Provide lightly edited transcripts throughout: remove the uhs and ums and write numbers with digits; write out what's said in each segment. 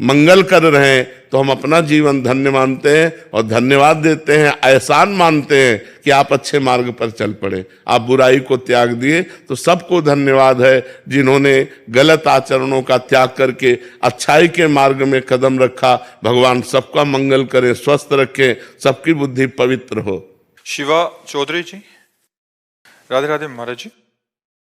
मंगल कर रहे हैं तो हम अपना जीवन धन्य मानते हैं और धन्यवाद देते हैं, एहसान मानते हैं कि आप अच्छे मार्ग पर चल पड़े, आप बुराई को त्याग दिए। तो सबको धन्यवाद है जिन्होंने गलत आचरणों का त्याग करके अच्छाई के मार्ग में कदम रखा। भगवान सबका मंगल करे, स्वस्थ रखे, सबकी बुद्धि पवित्र हो। शिवा चौधरी जी, राधे राधे महाराज जी।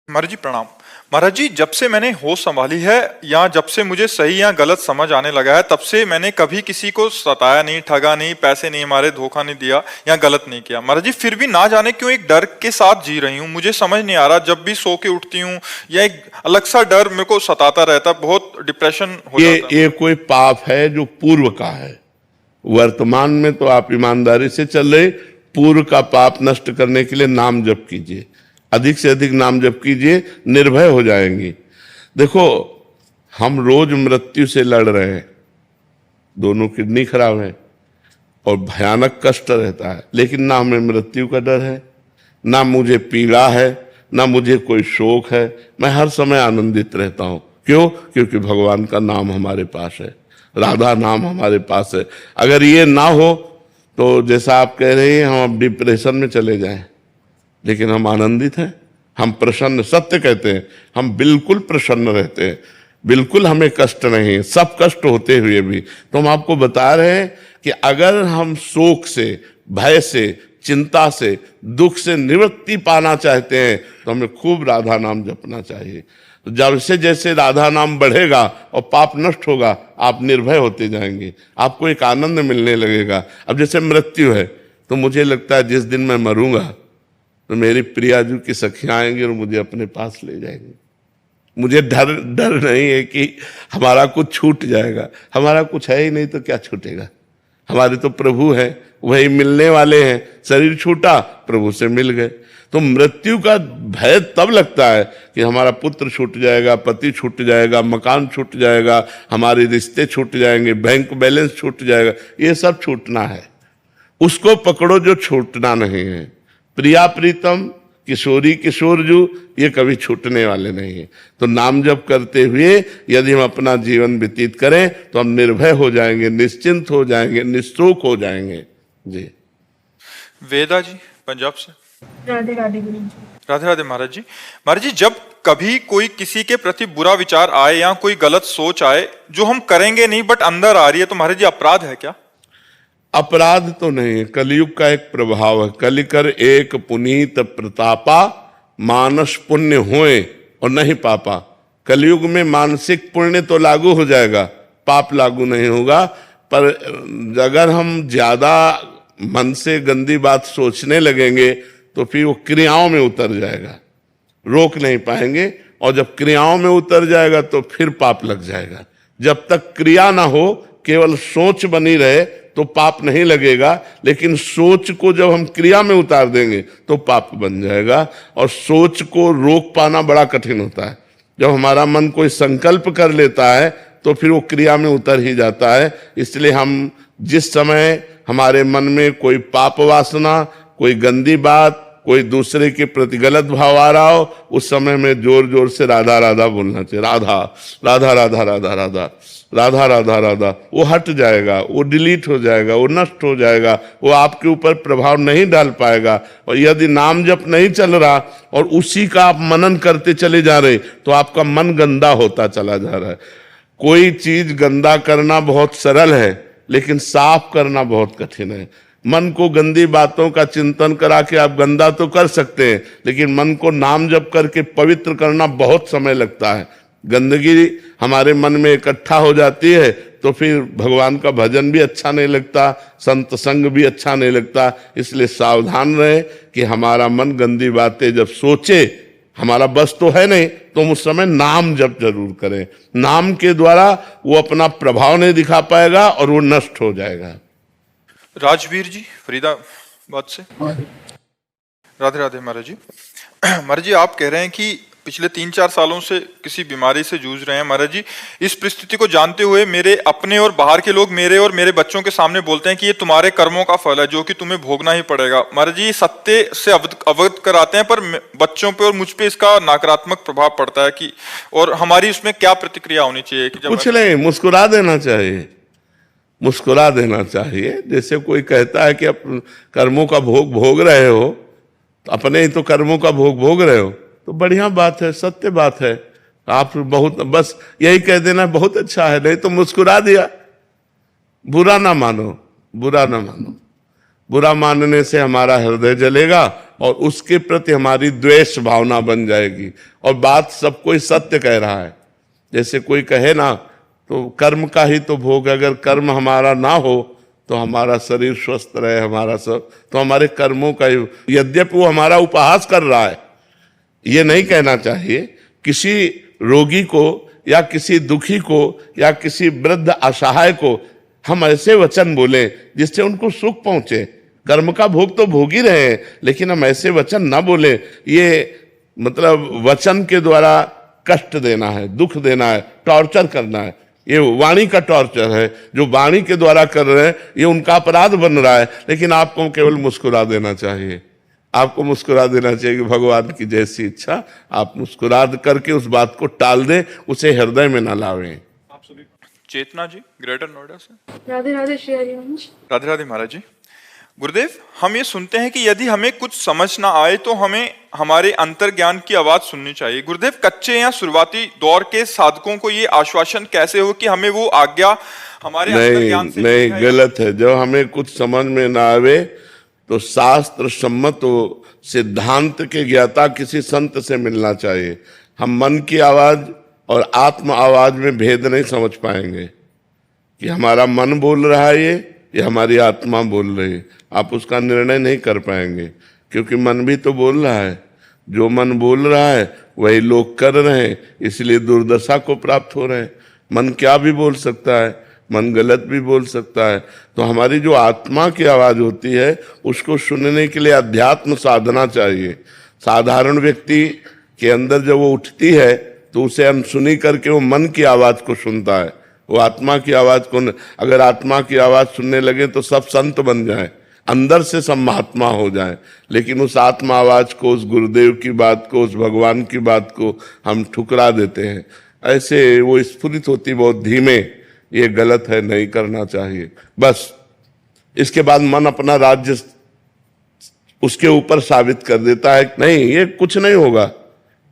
महाराज जी प्रणाम। महाराज जी, जब से मैंने होश संभाली है या जब से मुझे सही या गलत समझ आने लगा है, तब से मैंने कभी किसी को सताया नहीं, ठगा नहीं, पैसे नहीं मारे, धोखा नहीं दिया या गलत नहीं किया। महाराज जी, फिर भी ना जाने क्यों एक डर के साथ जी रही हूँ। मुझे समझ नहीं आ रहा, जब भी सो के उठती हूँ या एक अलग सा डर मेरे को सताता रहता, बहुत डिप्रेशन हो जाता है। ये कोई पाप है जो पूर्व का है। वर्तमान में तो आप ईमानदारी से चल रहे, पूर्व का पाप नष्ट करने के लिए नाम जप कीजिए, अधिक से अधिक नाम जप कीजिए, निर्भय हो जाएंगी। देखो, हम रोज मृत्यु से लड़ रहे हैं, दोनों किडनी खराब है और भयानक कष्ट रहता है, लेकिन ना हमें मृत्यु का डर है, ना मुझे पीड़ा है, ना मुझे कोई शोक है। मैं हर समय आनंदित रहता हूं। क्यों? क्योंकि भगवान का नाम हमारे पास है, राधा नाम हमारे पास है। अगर ये ना हो तो जैसा आप कह रहे हैं, हम अब डिप्रेशन में चले जाएं, लेकिन हम आनंदित हैं, हम प्रसन्न, सत्य कहते हैं, हम बिल्कुल प्रसन्न रहते हैं, बिल्कुल हमें कष्ट नहीं है, सब कष्ट होते हुए भी। तो हम आपको बता रहे हैं कि अगर हम शोक से, भय से, चिंता से, दुख से निवृत्ति पाना चाहते हैं तो हमें खूब राधा नाम जपना चाहिए। तो जैसे जैसे राधा नाम बढ़ेगा और पाप नष्ट होगा, आप निर्भय होते जाएंगे, आपको एक आनंद मिलने लगेगा। अब जैसे मृत्यु है तो मुझे लगता है जिस दिन मैं मरूंगा तो मेरी प्रियाजू की सखियां आएंगी और मुझे अपने पास ले जाएंगे। मुझे डर नहीं है कि हमारा कुछ छूट जाएगा, हमारा कुछ है ही नहीं तो क्या छूटेगा। हमारे तो प्रभु हैं, वही मिलने वाले हैं। शरीर छूटा, प्रभु से मिल गए। तो मृत्यु का भय तब लगता है कि हमारा पुत्र छूट जाएगा, पति छूट जाएगा, मकान छूट जाएगा, हमारे रिश्ते छूट जाएंगे, बैंक बैलेंस छूट जाएगा। ये सब छूटना है, उसको पकड़ो जो छूटना नहीं है। प्रिया प्रीतम, किशोरी किशोरजू, ये कभी छूटने वाले नहीं है। तो नाम जप करते हुए यदि हम अपना जीवन व्यतीत करें तो हम निर्भय हो जाएंगे, निश्चिंत हो जाएंगे, निश्चोक हो जाएंगे। जी। वेदा जी पंजाब से। राधे राधे गुरु जी। राधे राधे महाराज जी। महाराज जी, जब कभी कोई किसी के प्रति बुरा विचार आए या कोई गलत सोच आए जो हम करेंगे नहीं बट अंदर आ रही है, तो महाराज जी अपराध है क्या? अपराध तो नहीं है, कलयुग का एक प्रभाव है। कलिकर एक पुनीत प्रतापा, मानस पुण्य होए और नहीं पापा। कलयुग में मानसिक पुण्य तो लागू हो जाएगा, पाप लागू नहीं होगा। पर अगर हम ज्यादा मन से गंदी बात सोचने लगेंगे तो फिर वो क्रियाओं में उतर जाएगा, रोक नहीं पाएंगे। और जब क्रियाओं में उतर जाएगा तो फिर पाप लग जाएगा। जब तक क्रिया ना हो, केवल सोच बनी रहे तो पाप नहीं लगेगा, लेकिन सोच को जब हम क्रिया में उतार देंगे तो पाप बन जाएगा। और सोच को रोक पाना बड़ा कठिन होता है। जब हमारा मन कोई संकल्प कर लेता है तो फिर वो क्रिया में उतर ही जाता है। इसलिए हम जिस समय हमारे मन में कोई पाप वासना, कोई गंदी बात, कोई दूसरे के प्रति गलत भाव आ रहा हो, उस समय में जोर जोर से राधा राधा बोलना चाहिए। राधा राधा राधा राधा राधा राधा राधा राधा। वो हट जाएगा, वो डिलीट हो जाएगा, वो नष्ट हो जाएगा, वो आपके ऊपर प्रभाव नहीं डाल पाएगा। और यदि नाम जप नहीं चल रहा और उसी का आप मनन करते चले जा रहे तो आपका मन गंदा होता चला जा रहा है। कोई चीज गंदा करना बहुत सरल है, लेकिन साफ करना बहुत कठिन है। मन को गंदी बातों का चिंतन करा के आप गंदा तो कर सकते हैं, लेकिन मन को नाम जप करके पवित्र करना बहुत समय लगता है। गंदगी हमारे मन में इकट्ठा हो जाती है तो फिर भगवान का भजन भी अच्छा नहीं लगता, संत संग भी अच्छा नहीं लगता। इसलिए सावधान रहे कि हमारा मन गंदी बातें जब सोचे, हमारा बस तो है नहीं, तो उस समय नाम जप जरूर करें। नाम के द्वारा वो अपना प्रभाव नहीं दिखा पाएगा और वो नष्ट हो जाएगा। राजवीर जी फरीदाबाद से। राधे राधे महाराज जी। महाराज जी, आप कह रहे हैं कि पिछले 3-4 सालों से किसी बीमारी से जूझ रहे हैं महाराज जी। इस परिस्थिति को जानते हुए मेरे अपने और बाहर के लोग मेरे और मेरे बच्चों के सामने बोलते हैं कि ये तुम्हारे कर्मों का फल है जो कि तुम्हें भोगना ही पड़ेगा। महाराज जी सत्य से अवगत कराते हैं पर बच्चों पे और मुझ पे इसका नकारात्मक प्रभाव पड़ता है कि, और हमारी उसमें क्या प्रतिक्रिया होनी चाहिए कि जब कुछ नहीं, मुस्कुरा देना चाहिए, मुस्कुरा देना चाहिए। जैसे कोई कहता है कि आप कर्मों का भोग भोग रहे हो, तो अपने ही तो कर्मों का भोग भोग रहे हो, तो बढ़िया बात है, सत्य बात है। आप बहुत बस यही कह देना बहुत अच्छा है, नहीं तो मुस्कुरा दिया। बुरा ना मानो, बुरा ना मानो। बुरा मानने से हमारा हृदय जलेगा और उसके प्रति हमारी द्वेष भावना बन जाएगी। और बात सब कोई सत्य कह रहा है। जैसे कोई कहे ना, तो कर्म का ही तो भोग, अगर कर्म हमारा ना हो तो हमारा शरीर स्वस्थ रहे, हमारा सब, तो हमारे कर्मों का ही, यद्यपि वो हमारा उपहास कर रहा है, ये नहीं कहना चाहिए। किसी रोगी को या किसी दुखी को या किसी वृद्ध असहाय को हम ऐसे वचन बोले जिससे उनको सुख पहुंचे। कर्म का भोग तो भोग ही रहे हैं, लेकिन हम ऐसे वचन ना बोले, ये मतलब वचन के द्वारा कष्ट देना है, दुख देना है, टॉर्चर करना है। ये वाणी का टॉर्चर है, जो वाणी के द्वारा कर रहे हैं, ये उनका अपराध बन रहा है। लेकिन आपको केवल मुस्कुरा देना चाहिए, आपको मुस्कुरा देना चाहिए कि भगवान की जैसी इच्छा। आप मुस्कुरा करके उस बात को टाल दें, उसे हृदय में ना लावें। चेतना जी ग्रेटर नोएडा से। राधे राधे श्री हरिवंश। राधे राधे महाराज जी। गुरुदेव, हम ये सुनते हैं कि यदि हमें कुछ समझ ना आए तो हमें हमारे अंतर्ज्ञान की आवाज सुननी चाहिए। गुरुदेव, कच्चे या शुरुआती दौर के साधकों को ये आश्वासन कैसे हो कि हमें वो आज्ञा हमारे अंतर्ज्ञान से नहीं, गलत है। जब हमें कुछ समझ में ना आवे तो शास्त्र सम्मत सिद्धांत के ज्ञाता किसी संत से मिलना चाहिए। हम मन की आवाज और आत्म आवाज में भेद नहीं समझ पाएंगे कि हमारा मन बोल रहा है ये हमारी आत्मा बोल रही है। आप उसका निर्णय नहीं कर पाएंगे, क्योंकि मन भी तो बोल रहा है। जो मन बोल रहा है वही लोग कर रहे हैं, इसलिए दुर्दशा को प्राप्त हो रहे हैं। मन क्या भी बोल सकता है, मन गलत भी बोल सकता है। तो हमारी जो आत्मा की आवाज होती है उसको सुनने के लिए अध्यात्म साधना चाहिए। साधारण व्यक्ति के अंदर जब वो उठती है तो उसे अनसुनी करके वो मन की आवाज को सुनता है, वो आत्मा की आवाज को। अगर आत्मा की आवाज सुनने लगे तो सब संत बन जाए, अंदर से सब महात्मा हो जाए। लेकिन उस आत्मा आवाज को, उस गुरुदेव की बात को, उस भगवान की बात को हम ठुकरा देते हैं। ऐसे वो स्फुरित होती बहुत धीमे। ये गलत है, नहीं करना चाहिए। बस इसके बाद मन अपना राज्य उसके ऊपर साबित कर देता है, नहीं ये कुछ नहीं होगा,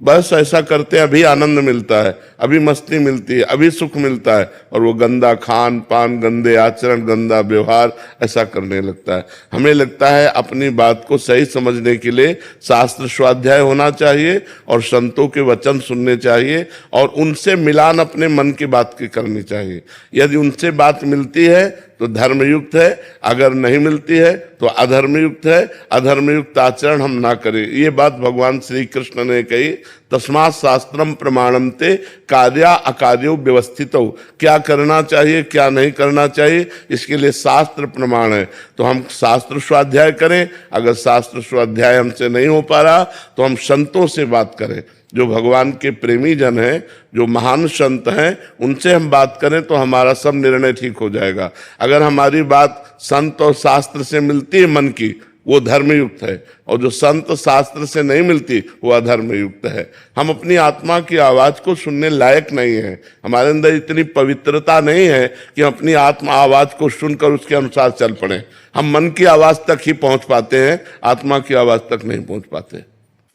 बस ऐसा करते हैं, अभी आनंद मिलता है, अभी मस्ती मिलती है, अभी सुख मिलता है। और वो गंदा खान पान, गंदे आचरण, गंदा व्यवहार ऐसा करने लगता है। हमें लगता है अपनी बात को सही समझने के लिए शास्त्र स्वाध्याय होना चाहिए और संतों के वचन सुनने चाहिए और उनसे मिलान अपने मन की बात की करनी चाहिए। यदि उनसे बात मिलती है तो धर्मयुक्त है, अगर नहीं मिलती है तो अधर्मयुक्त है। अधर्मयुक्त आचरण हम ना करें। ये बात भगवान श्री कृष्ण ने कही, तस्मात् शास्त्रम प्रमाणन्ते कार्या अकार्यो व्यवस्थितो। क्या करना चाहिए क्या नहीं करना चाहिए इसके लिए शास्त्र प्रमाण है। तो हम शास्त्र स्वाध्याय करें। अगर शास्त्र स्वाध्याय हमसे नहीं हो पा रहा तो हम संतों से बात करें, जो भगवान के प्रेमी जन हैं, जो महान संत हैं, उनसे हम बात करें तो हमारा सब निर्णय ठीक हो जाएगा। अगर हमारी बात संत और शास्त्र से मिलती है मन की, वो धर्मयुक्त है, और जो संत शास्त्र से नहीं मिलती वो अधर्मयुक्त है। हम अपनी आत्मा की आवाज को सुनने लायक नहीं है। हमारे अंदर इतनी पवित्रता नहीं है कि हम अपनी आत्मा आवाज को सुनकर उसके अनुसार चल पड़े। हम मन की आवाज तक ही पहुंच पाते हैं, आत्मा की आवाज तक नहीं पहुंच पाते।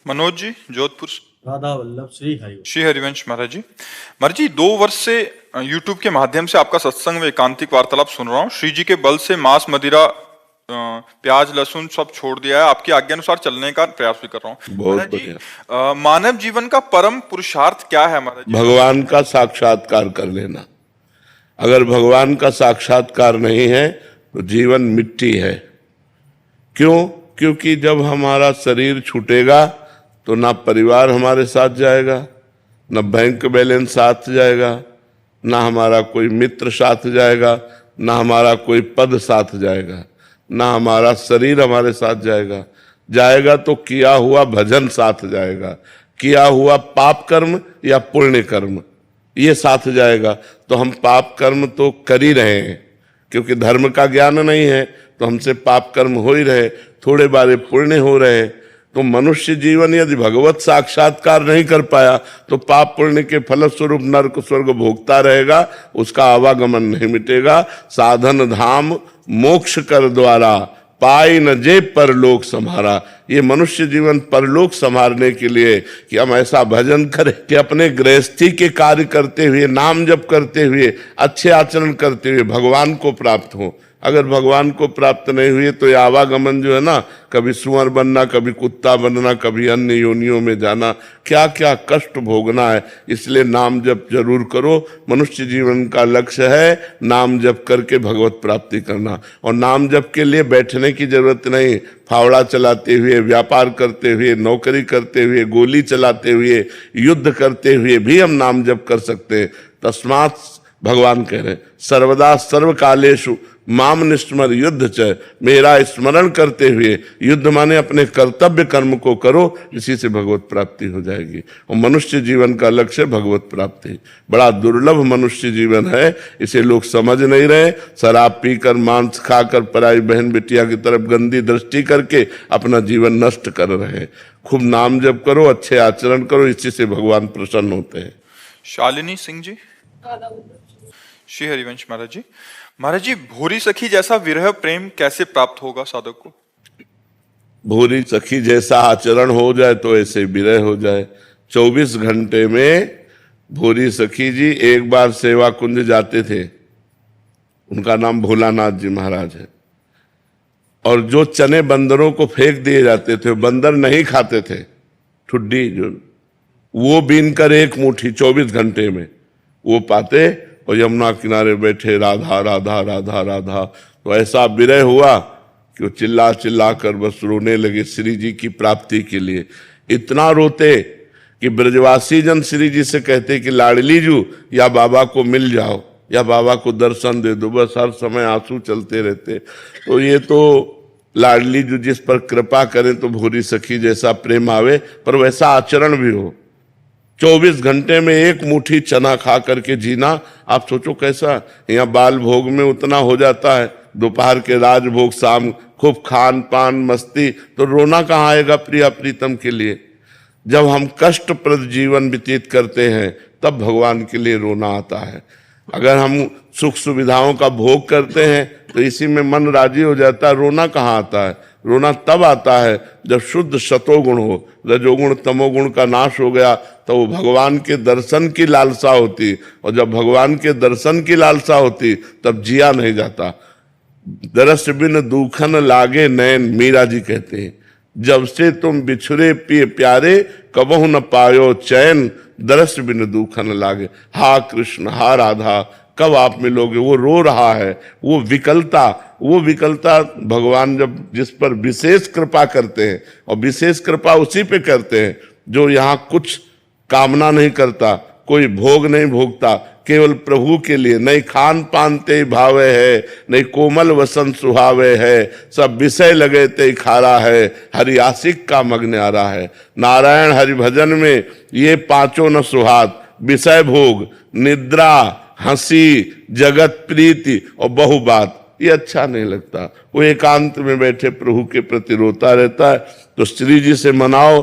मनोज जी जोधपुर। राधा वल्लभ श्री हरिवंश। श्री हरिवंश महाराज जी। महाराज जी 2 वर्ष से यूट्यूब के माध्यम से आपका सत्संग व एकांतिक वार्तालाप सुन रहा हूँ। श्री जी के बल से मांस मदिरा प्याज लहसुन सब छोड़ दिया है, आपकी आज्ञा अनुसार चलने का प्रयास भी कर रहा हूँ। बहुत बढ़िया। मानव जीवन का परम पुरुषार्थ क्या है महाराज जी? भगवान का साक्षात्कार कर लेना। अगर भगवान का साक्षात्कार नहीं है तो जीवन मिट्टी है। क्यों? क्योंकि जब हमारा शरीर छूटेगा तो ना परिवार हमारे साथ जाएगा, ना बैंक बैलेंस साथ जाएगा, ना हमारा कोई मित्र साथ जाएगा, ना हमारा कोई पद साथ जाएगा, ना हमारा शरीर हमारे साथ जाएगा। जाएगा तो किया हुआ भजन साथ जाएगा, किया हुआ पाप कर्म या पुण्य कर्म, ये साथ जाएगा। तो हम पाप कर्म तो कर ही रहे हैं, क्योंकि धर्म का ज्ञान नहीं है तो हमसे पाप कर्म हो ही रहे, थोड़े बारे पुण्य हो रहे। तो मनुष्य जीवन यदि भगवत साक्षात्कार नहीं कर पाया तो पाप पुण्य के फलस्वरूप नरक स्वर्ग भोगता रहेगा, उसका आवागमन नहीं मिटेगा। साधन धाम मोक्ष कर द्वारा, पाई न जे परलोक संभारा। ये मनुष्य जीवन परलोक संभालने के लिए कि हम ऐसा भजन करें कि अपने गृहस्थी के कार्य करते हुए, नाम जप करते हुए, अच्छे आचरण करते हुए भगवान को प्राप्त हो। अगर भगवान को प्राप्त नहीं हुए तो ये आवागमन जो है ना, कभी सुअर बनना, कभी कुत्ता बनना, कभी अन्य योनियों में जाना, क्या क्या कष्ट भोगना है। इसलिए नाम जप जरूर करो। मनुष्य जीवन का लक्ष्य है नाम जप करके भगवत प्राप्ति करना। और नाम जप के लिए बैठने की जरूरत नहीं, फावड़ा चलाते हुए, व्यापार करते हुए, नौकरी करते हुए, गोली चलाते हुए, युद्ध करते हुए भी हम नाम जप कर सकते हैं। तस्मात् भगवान कह रहे हैं सर्वदा सर्व कालेषु माम निस्मर युद्ध च, मेरा स्मरण करते हुए, युद्ध माने अपने कर्तव्य कर्म को करो, इसी से भगवत प्राप्ति हो जाएगी। और मनुष्य जीवन का लक्ष्य भगवत प्राप्ति। बड़ा दुर्लभ मनुष्य जीवन है, इसे लोग समझ नहीं रहे। शराब पीकर, मांस खाकर, पराई बहन बिटिया की तरफ गंदी दृष्टि करके अपना जीवन नष्ट कर रहे हैं। खूब नाम जप करो, अच्छे आचरण करो, इसी से भगवान प्रसन्न होते हैं। शालिनी सिंह जी। श्री हरिवंश महाराज जी। महाराज जी, भूरी सखी जैसा विरह प्रेम कैसे प्राप्त होगा साधक को? भूरी सखी जैसा आचरण हो जाए तो ऐसे विरह हो जाए। 24 घंटे में भूरी सखी जी एक बार सेवा कुंज जाते थे, उनका नाम भोलानाथ जी महाराज है। और जो चने बंदरों को फेंक दिए जाते थे, बंदर नहीं खाते थे, ठुड्डी जो, वो बीन कर एक मुट्ठी 24 घंटे में वो पाते और यमुना किनारे बैठे राधा राधा राधा राधा। तो ऐसा विरह हुआ कि वो चिल्ला चिल्ला कर बस रोने लगे श्री जी की प्राप्ति के लिए। इतना रोते कि ब्रजवासी जन श्री जी से कहते कि लाडली जू या बाबा को मिल जाओ या बाबा को दर्शन दे दो, बस हर समय आंसू चलते रहते। तो ये तो लाडली जू जिस पर कृपा करें तो भूरी सखी जैसा प्रेम आवे, पर वैसा आचरण भी हो। 24 घंटे में एक मुट्ठी चना खा करके जीना, आप सोचो कैसा। यहाँ बाल भोग में उतना हो जाता है, दोपहर के राजभोग, शाम खूब खान पान मस्ती, तो रोना कहाँ आएगा प्रिया प्रीतम के लिए। जब हम कष्टप्रद जीवन व्यतीत करते हैं तब भगवान के लिए रोना आता है। अगर हम सुख सुविधाओं का भोग करते हैं तो इसी में मन राजी हो जाता है, रोना कहाँ आता है। रोना तब आता है जब शुद्ध सतोगुण हो, रजोगुण तमोगुण का नाश हो गया, तो वो भगवान के दर्शन की लालसा होती। और जब भगवान के दर्शन की लालसा होती तब जिया नहीं जाता। दरस बिन दुखन लागे नैन, मीरा जी कहते हैं, जब से तुम बिछुरे पिए प्यारे कबहु न पायो चैन, दरस बिन दुखन लागे। हा कृष्ण, हा राधा, कब आप मिलोगे। वो रो रहा है, वो विकलता भगवान जब जिस पर विशेष कृपा करते हैं, और विशेष कृपा उसी पे करते हैं जो यहाँ कुछ कामना नहीं करता, कोई भोग नहीं भोगता, केवल प्रभु के लिए। नहीं खान पान ते भावे है, नहीं कोमल वसन सुहावे है, सब विषय लगे ते खारा है, हरि आशिक का मग्न आ रहा है। नारायण हरि भजन में ये पांचों न सुहात, विषय भोग, निद्रा, हंसी, जगत प्रीति और बहु बात, ये अच्छा नहीं लगता। वो एकांत में बैठे प्रभु के प्रति रोता रहता है। तो श्री जी से मनाओ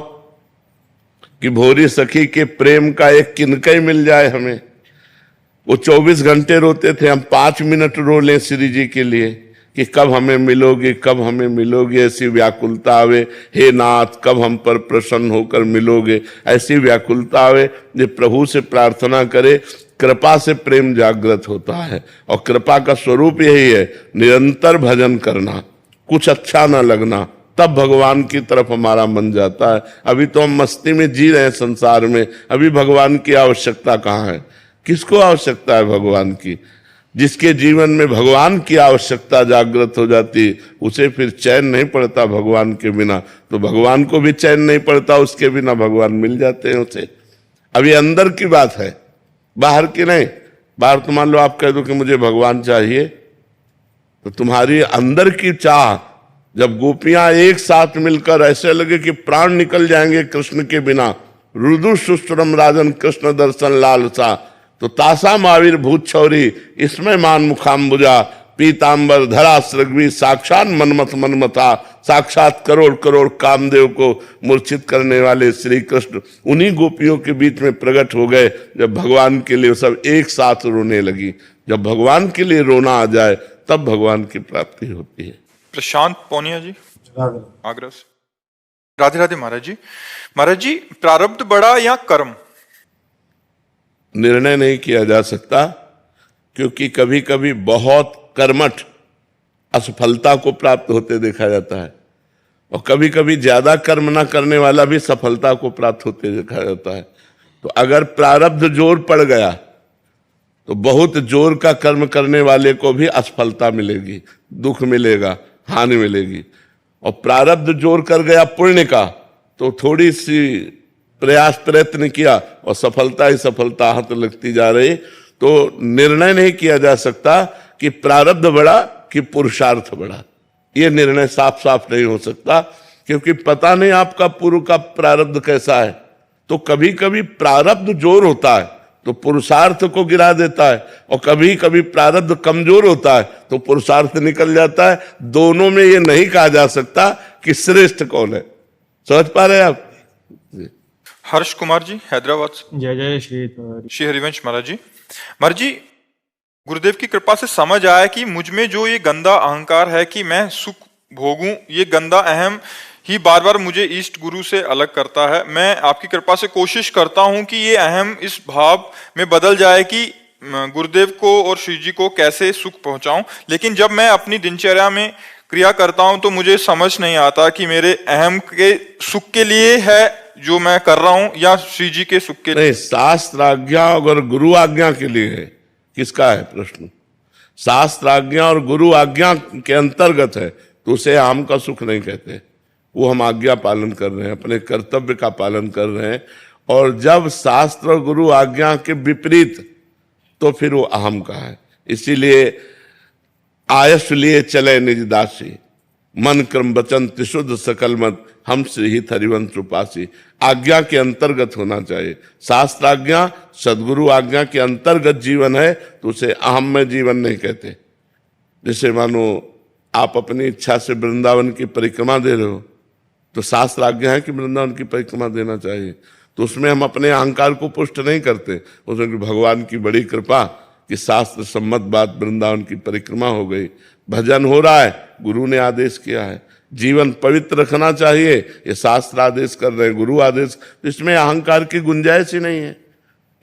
कि भोरी सखी के प्रेम का एक किनकई मिल जाए हमें। वो 24 घंटे रोते थे, हम 5 मिनट रो लें श्री जी के लिए कि कब हमें मिलोगे, कब हमें मिलोगे। ऐसी व्याकुलता आवे, हे नाथ कब हम पर प्रसन्न होकर मिलोगे। ऐसी व्याकुलता आवे जो प्रभु से प्रार्थना करे। कृपा से प्रेम जागृत होता है, और कृपा का स्वरूप यही है निरंतर भजन करना, कुछ अच्छा ना लगना, तब भगवान की तरफ हमारा मन जाता है। अभी तो हम मस्ती में जी रहे हैं संसार में, अभी भगवान की आवश्यकता कहाँ है। किसको आवश्यकता है भगवान की? जिसके जीवन में भगवान की आवश्यकता जागृत हो जाती, उसे फिर चैन नहीं पड़ता भगवान के बिना। तो भगवान को भी चैन नहीं पड़ता, उसके बिना भगवान मिल जाते हैं उसे। अब ये अंदर की बात है, बाहर की नहीं। बाहर तो मान लो आप कह दो कि मुझे भगवान चाहिए, तो तुम्हारी अंदर की चाह, जब गोपियां एक साथ मिलकर ऐसे लगे कि प्राण निकल जाएंगे कृष्ण के बिना, रुदु सुश्रम राजन कृष्ण दर्शन लालसा, तो तासा महावीर भूत छौरी इसमें मान मुखाम्बुजा, पीतांबर धरा सृग्वी साक्षात मनमथ मनमथा, साक्षात करोड़ करोड़ कामदेव को मूर्छित करने वाले श्री कृष्ण उन्हीं गोपियों के बीच में प्रकट हो गए जब भगवान के लिए सब एक साथ रोने लगी। जब भगवान के लिए रोना आ जाए तब भगवान की प्राप्ति होती है। प्रशांत पौनिया जी, राधे। आगरा से। राधे राधे महाराज जी। महाराज जी, प्रारब्ध बड़ा या कर्म? निर्णय नहीं किया जा सकता, क्योंकि कभी कभी बहुत कर्मठ असफलता को प्राप्त होते देखा जाता है, और कभी कभी ज्यादा कर्म न करने वाला भी सफलता को प्राप्त होते देखा जाता है। तो अगर प्रारब्ध जोर पड़ गया तो बहुत जोर का कर्म करने वाले को भी असफलता मिलेगी, दुख मिलेगा, हानि मिलेगी। और प्रारब्ध जोर कर गया पुण्य का तो थोड़ी सी प्रयास प्रयत्न किया और सफलता ही सफलता हाथ लगती जा रही। तो निर्णय नहीं किया जा सकता कि प्रारब्ध बड़ा कि पुरुषार्थ बड़ा, ये निर्णय साफ साफ नहीं हो सकता, क्योंकि पता नहीं आपका पूर्व का प्रारब्ध कैसा है। तो कभी कभी प्रारब्ध जोर होता है तो पुरुषार्थ को गिरा देता है, और कभी कभी प्रारब्ध कमजोर होता है तो पुरुषार्थ निकल जाता है। दोनों में ये नहीं कहा जा सकता कि श्रेष्ठ कौन है। समझ पा रहे हैं आप? हर्ष कुमार जी, हैदराबाद से। जय जय श्री श्री हरिवंश महाराज जी। महाराज जी, गुरुदेव की कृपा से समझ आया कि मुझ में जो ये गंदा अहंकार है कि मैं सुख भोगूं, ये गंदा अहम ही बार बार मुझे इष्ट गुरु से अलग करता है। मैं आपकी कृपा से कोशिश करता हूं कि ये अहम इस भाव में बदल जाए कि गुरुदेव को और श्री जी को कैसे सुख पहुंचाऊं। लेकिन जब मैं अपनी दिनचर्या में क्रिया करता हूं तो मुझे समझ नहीं आता कि मेरे अहम के सुख के लिए है जो मैं कर रहा हूं या श्री जी के सुख के लिए। नहीं, शास्त्र आज्ञा और गुरु आज्ञा के लिए है। किसका है प्रश्न? शास्त्र आज्ञा और गुरु आज्ञा के अंतर्गत है, तो उसे हम का सुख नहीं कहते। वो हम आज्ञा पालन कर रहे हैं, अपने कर्तव्य का पालन कर रहे हैं। और जब शास्त्र और गुरु आज्ञा के विपरीत तो फिर वो अहम का है। इसीलिए आयस लिए चले निज दासी, मन क्रम वचन त्रिशुद्ध सकल मत, हम श्री हित हरिवंश उपासी। आज्ञा के अंतर्गत होना चाहिए। शास्त्र आज्ञा सदगुरु आज्ञा के अंतर्गत जीवन है तो उसे अहम में जीवन नहीं कहते। जैसे मानो आप अपनी इच्छा से वृंदावन की परिक्रमा दे रहे हो, तो शास्त्र आज्ञा है कि वृंदावन की परिक्रमा देना चाहिए, तो उसमें हम अपने अहंकार को पुष्ट नहीं करते। उसमें भगवान की बड़ी कृपा कि शास्त्र सम्मत बात वृंदावन की परिक्रमा हो गई, भजन हो रहा है, गुरु ने आदेश किया है, जीवन पवित्र रखना चाहिए, ये शास्त्र आदेश कर रहे हैं, गुरु आदेश, तो इसमें अहंकार की गुंजाइश ही नहीं है।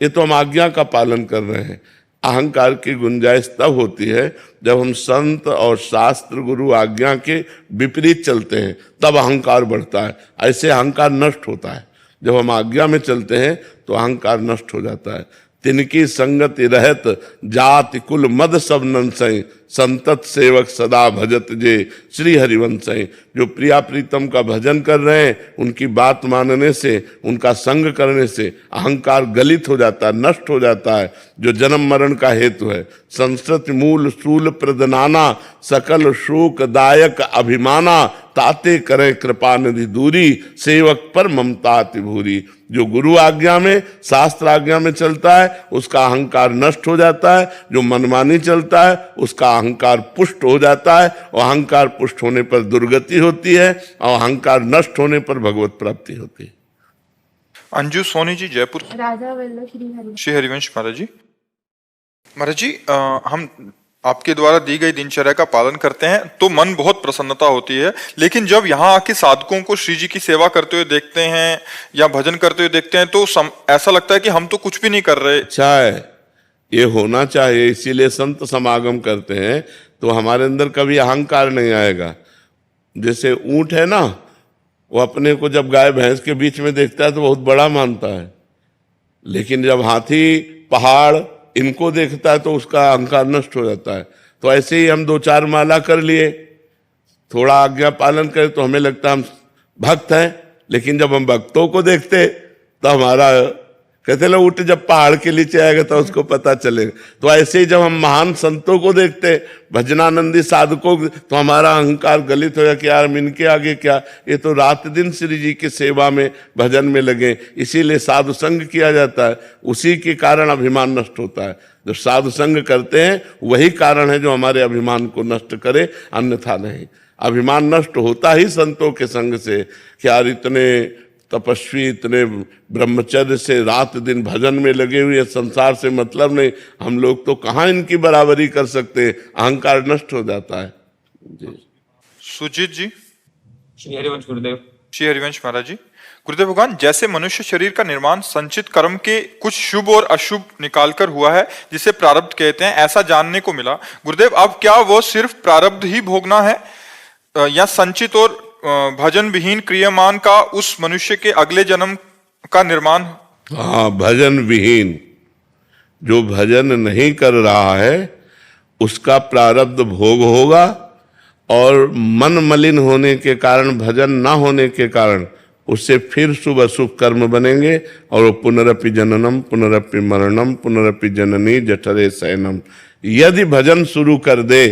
ये तो हम आज्ञा का पालन कर रहे हैं। अहंकार की गुंजाइश तब होती है जब हम संत और शास्त्र गुरु आज्ञा के विपरीत चलते हैं, तब अहंकार बढ़ता है। ऐसे अहंकार नष्ट होता है। जब हम आज्ञा में चलते हैं तो अहंकार नष्ट हो जाता है। तिनकी संगति रहत जाति कुल मद सब नंसई, संतत सेवक सदा भजत जे श्री हरिवंशई। जो प्रिया प्रीतम का भजन कर रहे हैं, उनकी बात मानने से, उनका संग करने से अहंकार गलित हो जाता है, नष्ट हो जाता है, जो जन्म मरण का हेतु है। संस्कृत मूल शूल प्रदनाना, सकल शोक दायक अभिमाना, ताते करे कृपा निधि दूरी, सेवक पर ममता अति भूरी। जो गुरु आज्ञा में शास्त्र आज्ञा में चलता है उसका अहंकार नष्ट हो जाता है, जो मनमानी चलता है उसका अहंकार पुष्ट हो जाता है, और अहंकार पुष्ट होने पर दुर्गति होती है, और अहंकार नष्ट होने पर भगवत प्राप्ति होती है। अंजू सोनी जी, जयपुर। राजा वल्लभ श्री हरि। श्री हरिवंश महाराज जी। महाराज जी, हम आपके द्वारा दी गई दिनचर्या का पालन करते हैं तो मन बहुत प्रसन्नता होती है, लेकिन जब यहाँ आके साधकों को श्री जी की सेवा करते हुए देखते हैं या भजन करते हुए देखते हैं तो ऐसा लगता है कि हम तो कुछ भी नहीं कर रहे। अच्छा है, ये होना चाहिए, इसीलिए संत समागम करते हैं, तो हमारे अंदर कभी अहंकार नहीं आएगा। जैसे ऊंट है ना, वो अपने को जब गाय भैंस के बीच में देखता है तो बहुत बड़ा मानता है, लेकिन जब हाथी पहाड़ इनको देखता है तो उसका अहंकार नष्ट हो जाता है। तो ऐसे ही हम 2-4 माला कर लिए, थोड़ा आज्ञा पालन करें तो हमें लगता है हम भक्त हैं, लेकिन जब हम भक्तों को देखते तो हमारा कहते लो उठ जब पहाड़ के नीचे आएगा तो उसको पता चलेगा। तो ऐसे ही जब हम महान संतों को देखते, भजनानंदी साधकों को, तो हमारा अहंकार गलित हो गया कि यार हम इनके आगे क्या, ये तो रात दिन श्री जी की सेवा में भजन में लगे। इसीलिए साधु संग किया जाता है, उसी के कारण अभिमान नष्ट होता है। जो साधु संग करते हैं वही कारण है जो हमारे अभिमान को नष्ट करे, अन्यथा नहीं। अभिमान नष्ट होता ही संतों के संग से। कि यार इतने तपस्वी, इतने ब्रह्मचर्य से रात दिन भजन में लगे हुए, संसार से मतलब नहीं, हम लोग तो कहाँ इनकी बराबरी कर सकते। अहंकार नष्ट हो जाता है जी। सुजीत जी। श्री हरिवंश गुरुदेव। श्री हरिवंश महाराज जी। गुरुदेव भगवान, जैसे मनुष्य शरीर का निर्माण संचित कर्म के कुछ शुभ और अशुभ निकालकर हुआ है, जिसे प्रारब्ध कहते हैं, ऐसा जानने को मिला। गुरुदेव, अब क्या वो सिर्फ प्रारब्ध ही भोगना है या संचित और भजन विहीन क्रियामान का उस मनुष्य के अगले जन्म का निर्माण? हाँ, भजन विहीन, जो भजन नहीं कर रहा है उसका प्रारब्ध भोग होगा, और मन मलिन होने के कारण, भजन ना होने के कारण उससे फिर शुभ अशुभ कर्म बनेंगे, और वो पुनरपि जननम पुनरपि मरणम पुनरपि जननी जठरे शयनम। यदि भजन शुरू कर दे,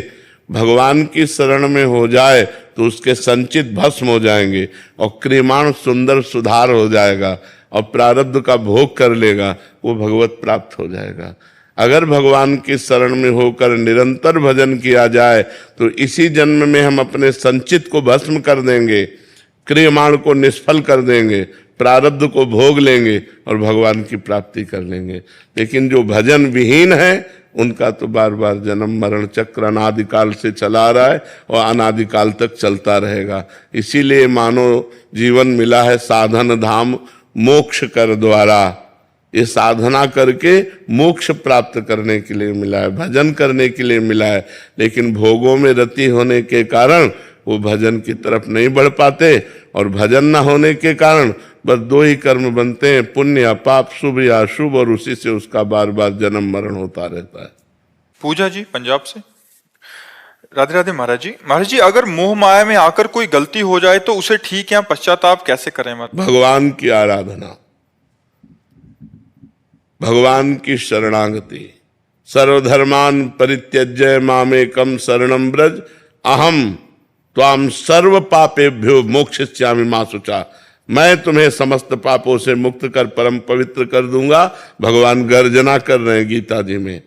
भगवान की शरण में हो जाए, तो उसके संचित भस्म हो जाएंगे और क्रियमाण सुंदर सुधार हो जाएगा और प्रारब्ध का भोग कर लेगा, वो भगवत प्राप्त हो जाएगा। अगर भगवान की शरण में होकर निरंतर भजन किया जाए तो इसी जन्म में हम अपने संचित को भस्म कर देंगे, क्रियमाण को निष्फल कर देंगे, प्रारब्ध को भोग लेंगे और भगवान की प्राप्ति कर लेंगे। लेकिन जो भजन विहीन है उनका तो बार बार जन्म मरण चक्र अनादिकाल से चला रहा है और अनादिकाल तक चलता रहेगा। इसीलिए मानव जीवन मिला है साधन धाम मोक्ष कर द्वारा। ये साधना करके मोक्ष प्राप्त करने के लिए मिला है, भजन करने के लिए मिला है। लेकिन भोगों में रति होने के कारण वो भजन की तरफ नहीं बढ़ पाते, और भजन न होने के कारण बस दो ही कर्म बनते हैं, पुण्य या पाप, शुभ या अशुभ, और उसी से उसका बार बार जन्म मरण होता रहता है। पूजा जी पंजाब से। राधे राधे महाराज जी। महाराज जी, अगर मोह माया में आकर कोई गलती हो जाए तो उसे ठीक या पश्चाताप कैसे करें? भगवान की आराधना, भगवान की शरणागति। सर्वधर्मान परित्यज्य मामेकम शरणम ब्रज अहम त्वाम सर्व पापेभ्यो मोक्षयिष्यामि मा शुचा। मैं तुम्हें समस्त पापों से मुक्त कर परम पवित्र कर दूंगा। भगवान गर्जना कर रहे हैं गीता जी में।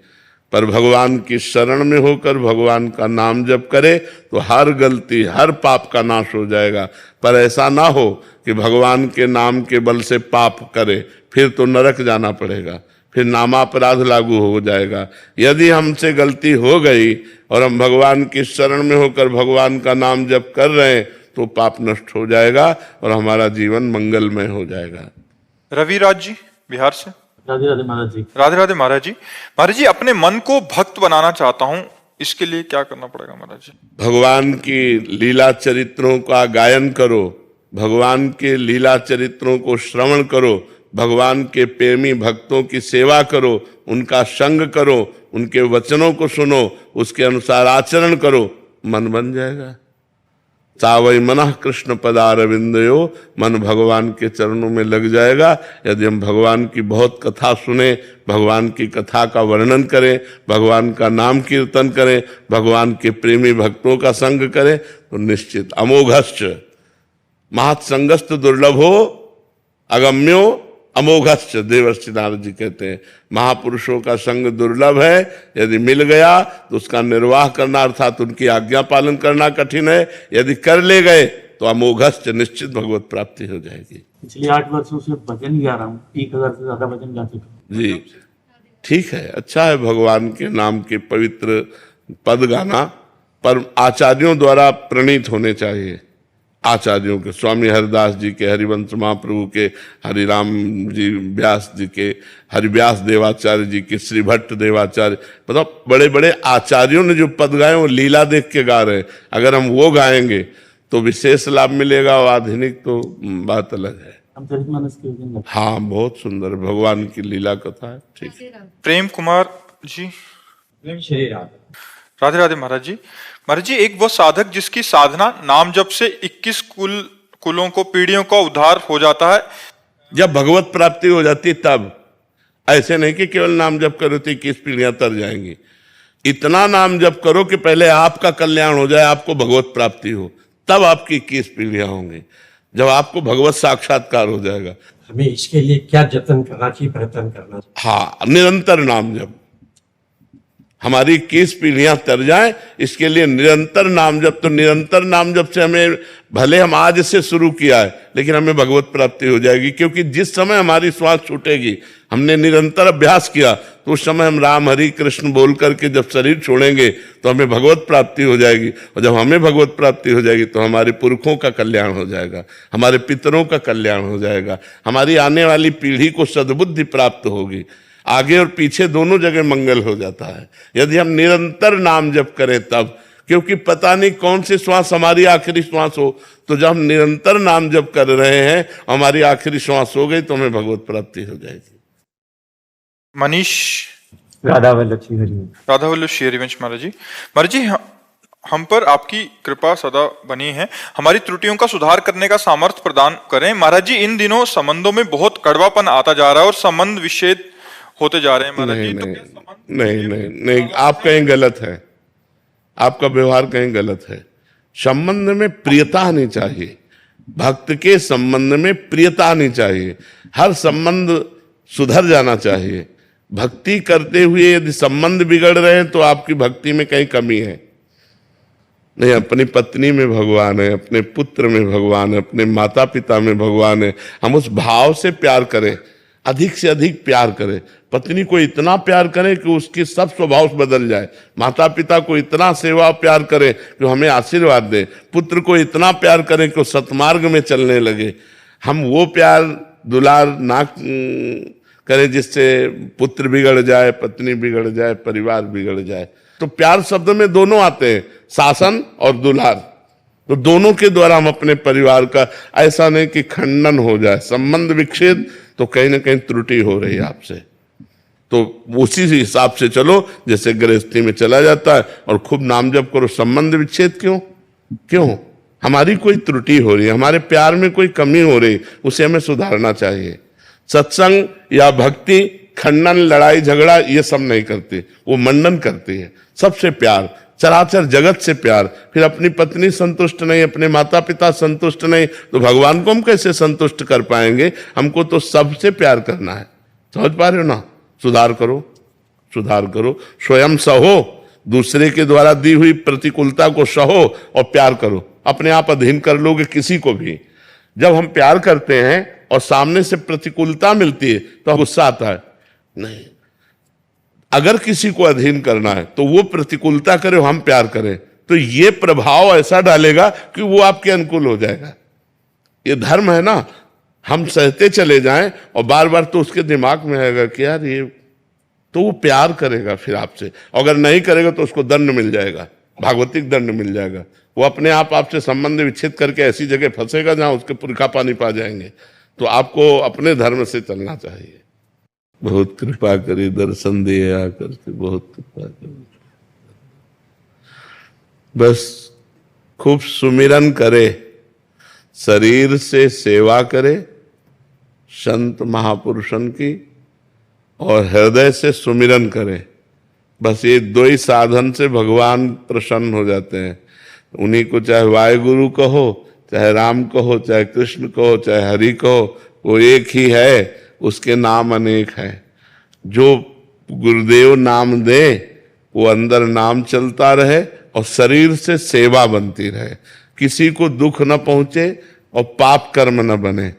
पर भगवान की शरण में होकर भगवान का नाम जप करे तो हर गलती, हर पाप का नाश हो जाएगा। पर ऐसा ना हो कि भगवान के नाम के बल से पाप करे, फिर तो नरक जाना पड़ेगा, फिर नामापराध लागू हो जाएगा। यदि हमसे गलती हो गई और हम भगवान की शरण में होकर भगवान का नाम जप कर रहे हैं तो पाप नष्ट हो जाएगा और हमारा जीवन मंगलमय हो जाएगा। रविराज जी बिहार से। राधे राधे महाराज जी। राधे राधे महाराज जी। महाराज जी, अपने मन को भक्त बनाना चाहता हूँ, इसके लिए क्या करना पड़ेगा महाराज जी? भगवान की लीला चरित्रों का गायन करो, भगवान के लीला चरित्रों को श्रवण करो, भगवान के प्रेमी भक्तों की सेवा करो, उनका संग करो, उनके वचनों को सुनो, उसके अनुसार आचरण करो, मन बन जाएगा। सावई मनः कृष्ण पदारविंदयो, मन भगवान के चरणों में लग जाएगा। यदि हम भगवान की बहुत कथा सुने, भगवान की कथा का वर्णन करें, भगवान का नाम कीर्तन करें, भगवान के प्रेमी भक्तों का संग करें, तो निश्चित अमोघश्च महत्संगस्त दुर्लभो अगम्यो अमोघश्च। देवर्षि नारद जी कहते हैं महापुरुषों का संग दुर्लभ है, यदि मिल गया तो उसका निर्वाह करना अर्थात उनकी आज्ञा पालन करना कठिन है। यदि कर ले गए तो अमोघश्च, निश्चित भगवत प्राप्ति हो जाएगी। पिछले 8 वर्षों से भजन गा रहा हूँ, 1000 से ज्यादा भजन गा चुका हूं। जी ठीक है, अच्छा है भगवान के नाम के पवित्र पद गाना, पर आचार्यों द्वारा प्रणीत होने चाहिए। आचार्यों के, स्वामी हरिदास जी के, हरिवंश महाप्रभु के, हरिराम जी व्यास जी के, हरिव्यास देवाचार्य जी के, श्री भट्ट देवाचार्य, मतलब बड़े बड़े आचार्यों ने जो पद गाए वो लीला देख के गा रहे हैं। अगर हम वो गाएंगे तो विशेष लाभ मिलेगा, और आधुनिक तो बात अलग है। चरितमानस के भजन गाते हैं। हाँ, बहुत सुंदर भगवान की लीला कथा है। ठीक, प्रेम कुमार जी। श्री राधे। राधे राधे महाराज जी। महाराज जी, एक वो साधक जिसकी साधना नाम जप से 21 कुलों को, पीढ़ियों का उद्धार हो जाता है। जब भगवत प्राप्ति हो जाती तब ऐसे नहीं कि केवल नाम जप करो तो 21 पीढ़ियां तर जाएंगी। इतना नाम जप करो कि पहले आपका कल्याण हो जाए, आपको भगवत प्राप्ति हो, तब आपकी 21 पीढ़ियां होंगी, जब आपको भगवत साक्षात्कार हो जाएगा। हमें इसके लिए क्या जतन करना चाहिए, प्रयत्न करना चाहिए? हाँ, निरंतर नाम जप। हमारी 21 पीढ़ियां तर जाएं, इसके लिए निरंतर नाम जप। तो निरंतर नाम जप से हमें, भले हम आज से शुरू किया है, लेकिन हमें भगवत प्राप्ति हो जाएगी। क्योंकि जिस समय हमारी श्वास छूटेगी, हमने निरंतर अभ्यास किया, तो उस समय हम राम हरि कृष्ण बोल करके जब शरीर छोड़ेंगे तो हमें भगवत प्राप्ति हो जाएगी। और जब हमें भगवत प्राप्ति हो जाएगी तो हमारे पुरखों का कल्याण हो जाएगा, हमारे पितरों का कल्याण हो जाएगा, हमारी आने वाली पीढ़ी को सद्बुद्धि प्राप्त होगी, आगे और पीछे दोनों जगह मंगल हो जाता है यदि हम निरंतर नाम जप करें तब। क्योंकि पता नहीं कौन सी श्वास हमारी आखिरी श्वास हो, तो जब हम निरंतर नाम जप कर रहे हैं, हमारी आखिरी श्वास हो गई तो हमें भगवत प्राप्ति हो जाएगी। मनीष राधा वल्लभ श्री हरिवंश। राधा वल्लभ श्री हरिवंश महाराज जी। महाराज जी, हम पर आपकी कृपा सदा बनी है, हमारी त्रुटियों का सुधार करने का सामर्थ्य प्रदान करें। महाराज जी, इन दिनों संबंधों में बहुत कड़वापन आता जा रहा है और संबंध विच्छेद होते जा रहे हैं। महाराज जी, नहीं, आप कहीं गलत है, आपका व्यवहार कहीं गलत है। संबंध में प्रियता आनी चाहिए, भक्त के संबंध में प्रियता आनी चाहिए, हर संबंध सुधर जाना चाहिए। भक्ति करते हुए यदि संबंध बिगड़ रहे हैं तो आपकी भक्ति में कहीं कमी है। नहीं, अपनी पत्नी में भगवान है, अपने पुत्र में भगवान है, अपने माता पिता में भगवान है। हम उस भाव से प्यार करें, अधिक से अधिक प्यार करें। पत्नी को इतना प्यार करें कि उसकी सब स्वभाव बदल जाए, माता पिता को इतना सेवा प्यार करें कि हमें आशीर्वाद दे, पुत्र को इतना प्यार करें कि वो सतमार्ग में चलने लगे। हम वो प्यार दुलार ना करें जिससे पुत्र बिगड़ जाए, पत्नी बिगड़ जाए, परिवार बिगड़ जाए। तो प्यार शब्द में दोनों आते हैं, शासन और दुलार। तो दोनों के द्वारा हम अपने परिवार का, ऐसा नहीं कि खंडन हो जाए, संबंध विच्छेद, तो कहीं ना कहीं त्रुटि हो रही है आपसे। तो उसी हिसाब से चलो जैसे गृहस्थी में चला जाता है, और खूब नाम जप करो। संबंध विच्छेद क्यों? हमारी कोई त्रुटि हो रही है, हमारे प्यार में कोई कमी हो रही, उसे हमें सुधारना चाहिए। सत्संग या भक्ति खंडन, लड़ाई झगड़ा ये सब नहीं करती, वो मंडन करती है। सबसे प्यार, चराचर जगत से प्यार। फिर अपनी पत्नी संतुष्ट नहीं, अपने माता पिता संतुष्ट नहीं, तो भगवान को हम कैसे संतुष्ट कर पाएंगे? हमको तो सबसे प्यार करना है। समझ पा रहे हो ना? सुधार करो, स्वयं सहो, दूसरे के द्वारा दी हुई प्रतिकूलता को सहो और प्यार करो। अपने आप अधीन कर लोगे किसी को भी। जब हम प्यार करते हैं और सामने से प्रतिकूलता मिलती है तो गुस्सा आता है। नहीं, अगर किसी को अधीन करना है तो वो प्रतिकूलता करे, हम प्यार करें, तो ये प्रभाव ऐसा डालेगा कि वो आपके अनुकूल हो जाएगा। ये धर्म है ना। हम सहते चले जाएं और बार बार तो उसके दिमाग में आएगा कि यार ये, तो वो प्यार करेगा फिर आपसे। अगर नहीं करेगा तो उसको दंड मिल जाएगा, भागवतिक दंड मिल जाएगा। वो अपने आप आपसे संबंध विच्छेद करके ऐसी जगह फंसेगा जहां उसके पुरखा पानी पा जाएंगे। तो आपको अपने धर्म से चलना चाहिए। बहुत कृपा करी, दर्शन दिए आकर के, बहुत कृपा करी। बस खूब सुमिरन करे, शरीर से सेवा करे संत महापुरुषन की, और हृदय से सुमिरन करे। बस ये दो ही साधन से भगवान प्रसन्न हो जाते हैं। उन्हीं को चाहे वायुगुरु कहो, चाहे राम कहो, चाहे कृष्ण कहो, चाहे हरि कहो, वो एक ही है, उसके नाम अनेक हैं। जो गुरुदेव नाम दे वो अंदर नाम चलता रहे और शरीर से सेवा बनती रहे। किसी को दुख न पहुंचे और पाप कर्म न बने,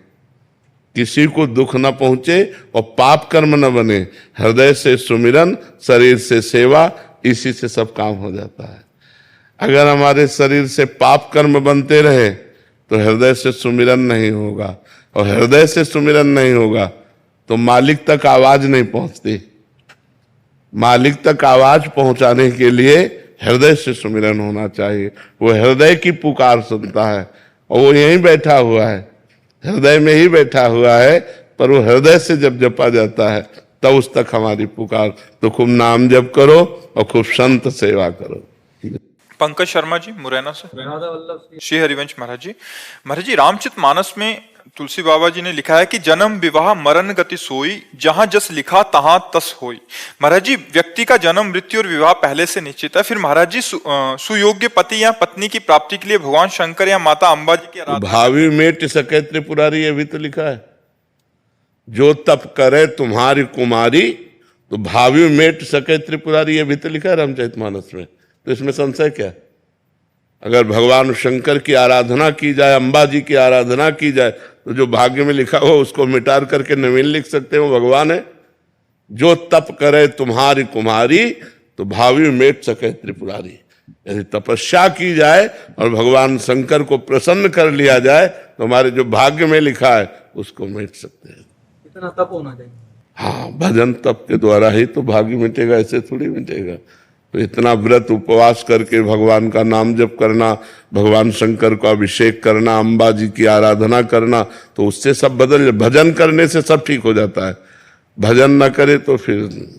किसी को दुख न पहुंचे और पाप कर्म न बने। हृदय से सुमिरन, शरीर से सेवा, इसी से सब काम हो जाता है। अगर हमारे शरीर से पाप कर्म बनते रहे तो हृदय से सुमिरन नहीं होगा, और हृदय से सुमिरन नहीं होगा तो मालिक तक आवाज नहीं पहुंचती। मालिक तक आवाज पहुंचाने के लिए हृदय से सुमिरन होना चाहिए। वो हृदय की पुकार सुनता है, और वो यहीं बैठा हुआ है, हृदय में ही बैठा हुआ है, पर वो हृदय से जब जपा जाता है तब उस तक हमारी पुकार। तो खूब नाम जप करो और खूब संत सेवा करो। पंकज शर्मा जी मुरैना से। राधा वल्लभ श्री श्री हरिवंश महाराज जी रामचरितमानस में तुलसी बाबा जी ने लिखा है कि जन्म विवाह मरण गति सोई, जहां जस लिखा तहां तस होई। महाराज जी व्यक्ति का जन्म मृत्यु और विवाह पहले से निश्चित है, फिर महाराज जी सुयोग्य पति या पत्नी की प्राप्ति के लिए भगवान शंकर या माता अम्बा जी की आराधना। भावी मेट सके त्रिपुरारी, ये भी तो लिखा है, जो तप करे तुम्हारी कुमारी तो भावी मेट सके त्रिपुरारी, ये भी तो लिखा है रामचरितमानस में। तो इसमें संशय क्या? अगर भगवान शंकर की आराधना की जाए, अम्बा जी की आराधना की जाए, तो जो भाग्य में लिखा हो उसको मिटार करके नवीन लिख सकते हो भगवान है। जो तप करे तुम्हारी कुमारी तो भावी मेट सके त्रिपुरारी। यदि तपस्या की जाए और भगवान शंकर को प्रसन्न कर लिया जाए तो हमारे जो भाग्य में लिखा है उसको मिट सकते हैं। इतना तप होना चाहिए। हाँ, भजन तप के द्वारा ही तो भाग्य मिटेगा, ऐसे थोड़ी मिटेगा। तो इतना व्रत उपवास करके भगवान का नाम जप करना, भगवान शंकर को अभिषेक करना, अम्बा जी की आराधना करना, तो उससे सब बदल। भजन करने से सब ठीक हो जाता है, भजन न करे तो फिर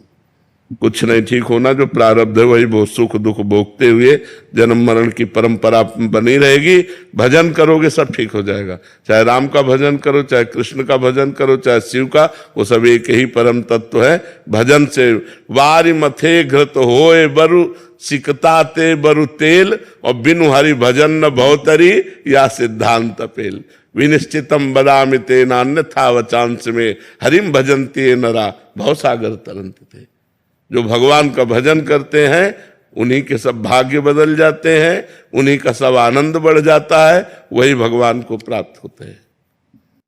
कुछ नहीं ठीक होना। जो प्रारब्ध है वही बहुत सुख दुख भोगते हुए जन्म मरण की परंपरा बनी रहेगी। भजन करोगे सब ठीक हो जाएगा, चाहे राम का भजन करो, चाहे कृष्ण का भजन करो, चाहे शिव का, वो सब एक ही परम तत्व है। भजन से वारि मथे घृत होए बरु सिकता ते बरु तेल, और बिनु हरि भजन न भवतरी या सिद्धांत पेल। विनिश्चितम बदामि तेना अन्यथा वचांस में हरिम भजन्ति नरा भवसागर तरंत थे। जो भगवान का भजन करते हैं उन्हीं के सब भाग्य बदल जाते हैं, उन्हीं का सब आनंद बढ़ जाता है, वही भगवान को प्राप्त होते हैं।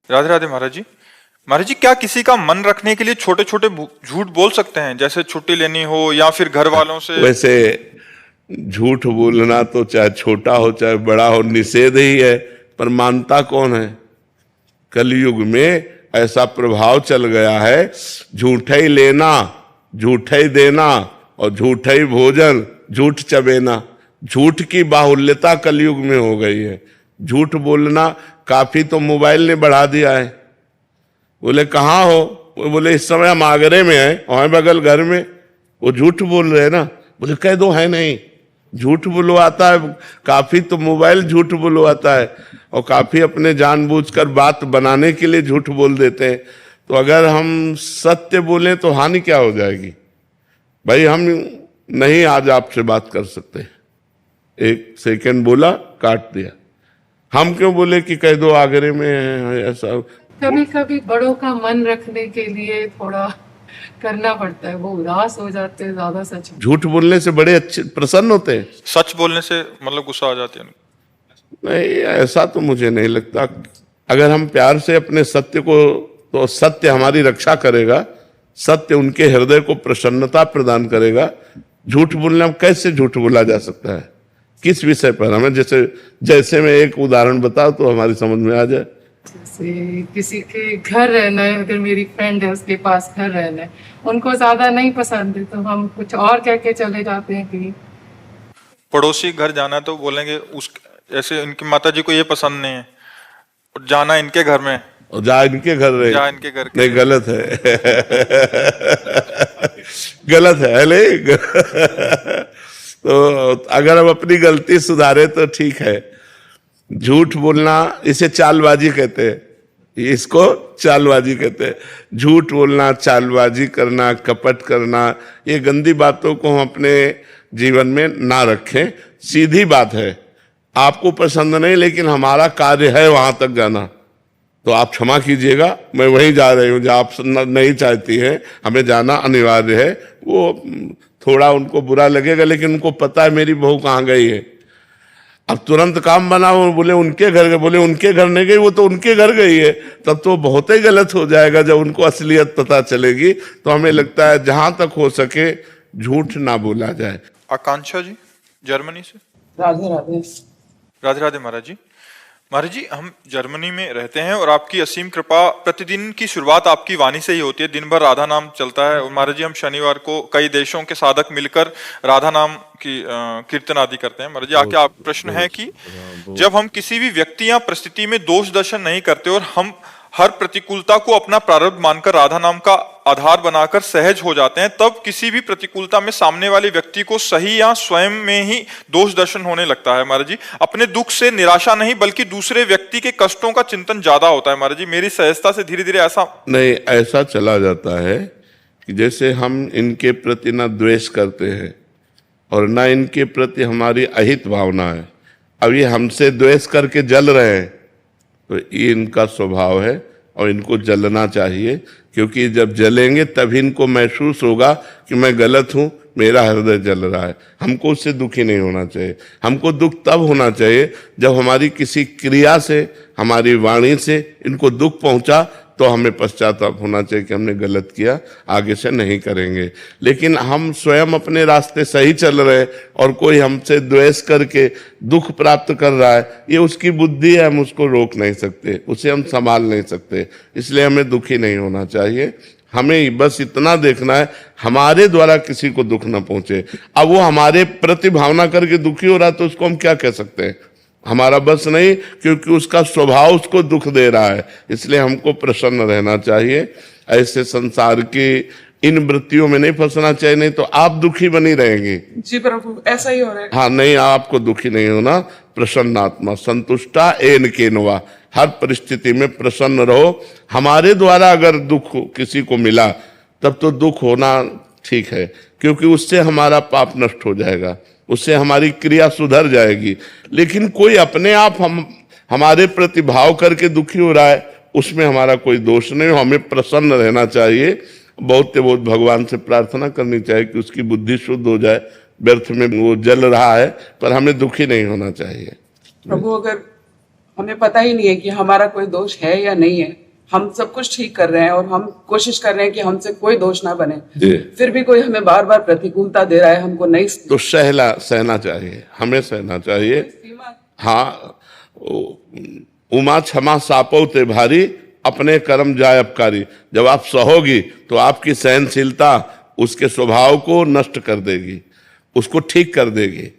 राधे राधे महाराज जी क्या किसी का मन रखने के लिए छोटे छोटे झूठ बोल सकते हैं, जैसे छुट्टी लेनी हो या फिर घर वालों से? वैसे झूठ बोलना तो चाहे छोटा हो चाहे बड़ा हो निषेध ही है, पर मानता कौन है? कलयुग में ऐसा प्रभाव चल गया है, झूठा ही लेना, झूठा ही देना और झूठा ही भोजन, झूठ चबेना। झूठ की बाहुल्यता कलयुग में हो गई है। झूठ बोलना काफी तो मोबाइल ने बढ़ा दिया है। बोले कहाँ हो? वो बोले इस समय हम आगरे में हैं, और बगल घर में। वो झूठ बोल रहे हैं ना। बोले कह दो है नहीं, झूठ बुलवाता है। काफी तो मोबाइल झूठ बुलवाता है, और काफी अपने जानबूझकर बात बनाने के लिए झूठ बोल देते हैं। तो अगर हम सत्य बोलें तो हानि क्या हो जाएगी? भाई हम नहीं आज आपसे बात कर सकते, एक सेकंड बोला काट दिया। हम क्यों बोले कि कह दो आगरे में है ऐसा? कभी कभी बड़ों का मन रखने के लिए थोड़ा करना पड़ता है, वो उदास हो जाते हैं ज्यादा। सच झूठ बोलने से बड़े अच्छे प्रसन्न होते हैं, सच बोलने से मतलब गुस्सा आ जाती है? नहीं, ऐसा तो मुझे नहीं लगता। अगर हम प्यार से अपने सत्य को, तो सत्य हमारी रक्षा करेगा, सत्य उनके हृदय को प्रसन्नता प्रदान करेगा। झूठ बोलने में कैसे झूठ बोला जा सकता है? किस विषय पर? हमें जैसे मैं एक उदाहरण बताऊं तो हमारी समझ में आ जाए। जैसे किसी के घर रहना है, अगर मेरी फ्रेंड है उसके पास घर रहना है, उनको ज्यादा नहीं पसंद है तो हम कुछ और कह के चले जाते हैं। कि पड़ोसी घर जाना है तो बोलेंगे उस ऐसे इनकी माता जी को ये पसंद नहीं है, जाना इनके घर में, और जा इनके घर रहे, जा इनके घर नहीं गलत है गलत है ले तो अगर हम अपनी गलती सुधारे तो ठीक है। झूठ बोलना इसे चालबाजी कहते हैं, इसको चालबाजी कहते हैं। झूठ बोलना, चालबाजी करना, कपट करना, ये गंदी बातों को हम अपने जीवन में ना रखें। सीधी बात है, आपको पसंद नहीं लेकिन हमारा कार्य है वहां तक जाना, तो आप क्षमा कीजिएगा, मैं वहीं जा रही हूँ जहाँ आप नहीं चाहती हैं, हमें जाना अनिवार्य है। वो थोड़ा उनको बुरा लगेगा, लेकिन उनको पता है मेरी बहू कहाँ गई है। अब तुरंत काम बनाओ, बोले उनके घर गए, बोले उनके घर नहीं गई, वो तो उनके घर गई है, तब तो बहुत ही गलत हो जाएगा। जब उनको असलियत पता चलेगी तो हमें लगता है जहां तक हो सके झूठ ना बोला जाए। आकांक्षा जी जर्मनी से। राधे राधे। राधे राधे महाराज जी हम जर्मनी में रहते हैं और आपकी असीम कृपा, प्रतिदिन की शुरुआत आपकी वाणी से ही होती है, दिन भर राधा नाम चलता है। और महाराज जी हम शनिवार को कई देशों के साधक मिलकर राधा नाम की कीर्तन आदि करते हैं। महाराज जी आके आप प्रश्न है कि जब हम किसी भी व्यक्ति या परिस्थिति में दोष दर्शन नहीं करते और हम हर प्रतिकूलता को अपना प्रारब्ध मानकर राधा नाम का आधार बनाकर सहज हो जाते हैं, तब किसी भी प्रतिकूलता में सामने वाले व्यक्ति को सही या स्वयं में ही दोष दर्शन होने लगता है। महाराज जी, अपने दुख से निराशा नहीं बल्कि दूसरे व्यक्ति के कष्टों का चिंतन ज्यादा होता है। महाराज जी, मेरी सहजता से धीरे धीरे ऐसा नहीं, ऐसा चला जाता है कि जैसे हम इनके प्रति ना द्वेष करते हैं और ना इनके प्रति हमारी अहित भावना है, अब ये हमसे द्वेष करके जल रहे हैं, तो ये इनका स्वभाव है और इनको जलना चाहिए, क्योंकि जब जलेंगे तभी इनको महसूस होगा कि मैं गलत हूं, मेरा हृदय जल रहा है। हमको उससे दुखी नहीं होना चाहिए। हमको दुख तब होना चाहिए जब हमारी किसी क्रिया से, हमारी वाणी से इनको दुख पहुंचा, तो हमें पश्चाताप होना चाहिए कि हमने गलत किया, आगे से नहीं करेंगे। लेकिन हम स्वयं अपने रास्ते सही चल रहे और कोई हमसे द्वेष करके दुख प्राप्त कर रहा है, ये उसकी बुद्धि है, हम उसको रोक नहीं सकते, उसे हम संभाल नहीं सकते, इसलिए हमें दुखी नहीं होना चाहिए। हमें बस इतना देखना है हमारे द्वारा किसी को दुख न पहुंचे। अब वो हमारे प्रति भावना करके दुखी हो रहा है तो उसको हम क्या कह सकते हैं? हमारा बस नहीं, क्योंकि उसका स्वभाव उसको दुख दे रहा है, इसलिए हमको प्रसन्न रहना चाहिए। ऐसे संसार की इन वृत्तियों में नहीं फंसना चाहिए, नहीं तो आप दुखी बनी रहेंगे। जी प्रभु, ऐसा ही हो रहा है। हाँ, नहीं, आपको दुखी नहीं होना। प्रसन्न आत्मा संतुष्टा एन केनवा, हर परिस्थिति में प्रसन्न रहो। हमारे द्वारा अगर दुख किसी को मिला तब तो दुख होना ठीक है, क्योंकि उससे हमारा पाप नष्ट हो जाएगा, उससे हमारी क्रिया सुधर जाएगी। लेकिन कोई अपने आप हमारे प्रति भाव करके दुखी हो रहा है, उसमें हमारा कोई दोष नहीं। हमें प्रसन्न रहना चाहिए, बहुत बहुत भगवान से प्रार्थना करनी चाहिए कि उसकी बुद्धि शुद्ध हो जाए। व्यर्थ में वो जल रहा है, पर हमें दुखी नहीं होना चाहिए। प्रभु, अगर हमें पता ही नहीं है कि हमारा कोई दोष है या नहीं है, हम सब कुछ ठीक कर रहे हैं और हम कोशिश कर रहे हैं कि हमसे कोई दोष ना बने, फिर भी कोई हमें बार बार प्रतिकूलता दे रहा है, हमको नहीं, तो सहना चाहिए, हमें सहना चाहिए। हाँ, उमा क्षमा सापो ते भारी, अपने कर्म जाय अपकारी। जब आप सहोगी तो आपकी सहनशीलता उसके स्वभाव को नष्ट कर देगी, उसको ठीक कर देगी,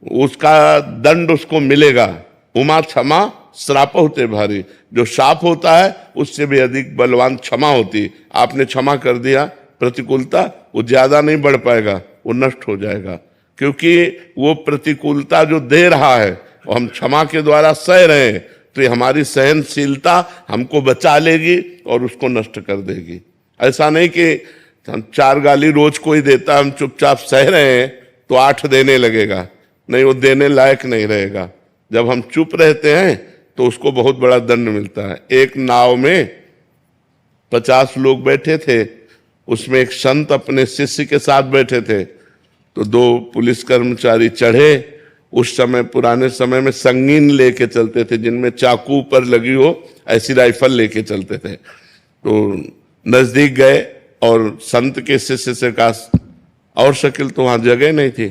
उसका दंड उसको मिलेगा। उमा क्षमा श्राप होते भारी, जो शाप होता है उससे भी अधिक बलवान क्षमा होती। आपने क्षमा कर दिया, प्रतिकूलता वो ज्यादा नहीं बढ़ पाएगा, वो नष्ट हो जाएगा, क्योंकि वो प्रतिकूलता जो दे रहा है वो हम क्षमा के द्वारा सह रहे हैं, तो ये हमारी सहनशीलता हमको बचा लेगी और उसको नष्ट कर देगी। ऐसा नहीं कि हम 4 गाली रोज कोई देता, हम चुपचाप सह रहे हैं तो 8 देने लगेगा, नहीं, वो देने लायक नहीं रहेगा। जब हम चुप रहते हैं तो उसको बहुत बड़ा दंड मिलता है। एक नाव में 50 लोग बैठे थे, उसमें एक संत अपने शिष्य के साथ बैठे थे, तो 2 पुलिस कर्मचारी चढ़े। उस समय, पुराने समय में संगीन लेके चलते थे, जिनमें चाकू पर लगी हो ऐसी राइफल लेके चलते थे। तो नजदीक गए और संत के शिष्य से कहा, और शकील तो वहां जगह नहीं थी,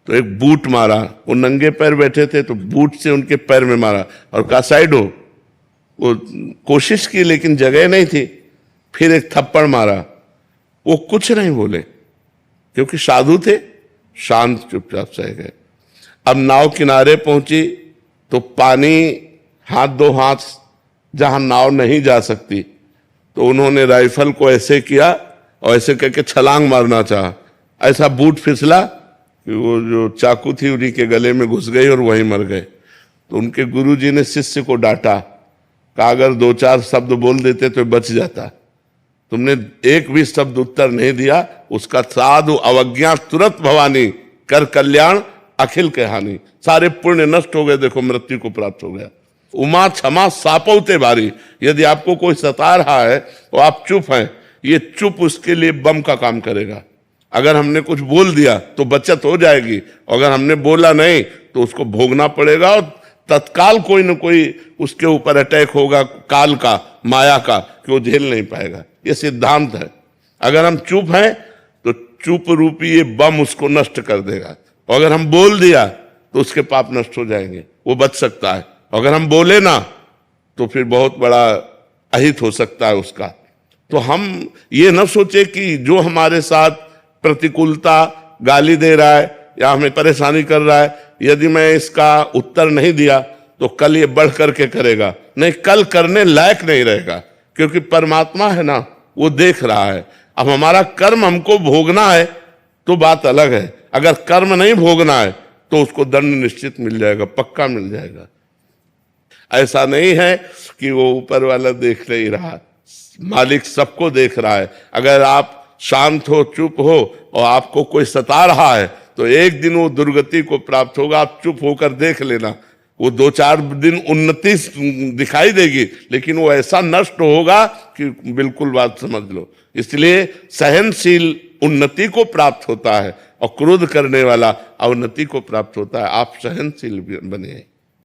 तो एक बूट मारा। वो नंगे पैर बैठे थे तो बूट से उनके पैर में मारा और कहा साइड हो। वो कोशिश की लेकिन जगह नहीं थी, फिर एक थप्पड़ मारा। वो कुछ नहीं बोले, क्योंकि साधु थे, शांत चुपचाप सह गए। अब नाव किनारे पहुंची तो पानी हाथ 2 हाथ जहां नाव नहीं जा सकती, तो उन्होंने राइफल को ऐसे किया और ऐसे करके छलांग मारना चाहा। ऐसा बूट फिसला कि वो जो चाकू थी उन्हीं के गले में घुस गई और वहीं मर गए। तो उनके गुरुजी ने शिष्य को डांटा, कहा अगर 2-4 शब्द बोल देते तो बच जाता, तुमने एक भी शब्द उत्तर नहीं दिया, उसका साधु अवज्ञा तुरंत भवानी, कर कल्याण अखिल के हानि, सारे पुण्य नष्ट हो गए, देखो मृत्यु को प्राप्त हो गया। उमा क्षमा सापौते भारी, यदि आपको कोई सता रहा है तो आप चुप हैं, ये चुप उसके लिए बम का काम करेगा। अगर हमने कुछ बोल दिया तो बचत हो जाएगी, अगर हमने बोला नहीं तो उसको भोगना पड़ेगा और तत्काल कोई न कोई उसके ऊपर अटैक होगा, काल का, माया का, कि वो झेल नहीं पाएगा। ये सिद्धांत है। अगर हम चुप हैं तो चुप रूपी ये बम उसको नष्ट कर देगा, और अगर हम बोल दिया तो उसके पाप नष्ट हो जाएंगे, वो बच सकता है। अगर हम बोले ना तो फिर बहुत बड़ा अहित हो सकता है उसका। तो हम ये न सोचे कि जो हमारे साथ प्रतिकूलता, गाली दे रहा है या हमें परेशानी कर रहा है, यदि मैं इसका उत्तर नहीं दिया तो कल ये बढ़ करके करेगा, नहीं, कल करने लायक नहीं रहेगा, क्योंकि परमात्मा है ना, वो देख रहा है। अब हमारा कर्म हमको भोगना है तो बात अलग है, अगर कर्म नहीं भोगना है तो उसको दंड निश्चित मिल जाएगा, पक्का मिल जाएगा। ऐसा नहीं है कि वो ऊपर वाला देख नहीं रहा, मालिक सबको देख रहा है। अगर आप शांत हो, चुप हो और आपको कोई सता रहा है तो एक दिन वो दुर्गति को प्राप्त होगा। आप चुप होकर देख लेना, वो 2-4 दिन उन्नति दिखाई देगी, लेकिन वो ऐसा नष्ट होगा कि बिल्कुल बात समझ लो। इसलिए सहनशील उन्नति को प्राप्त होता है और क्रोध करने वाला अवनति को प्राप्त होता है। आप सहनशील बने।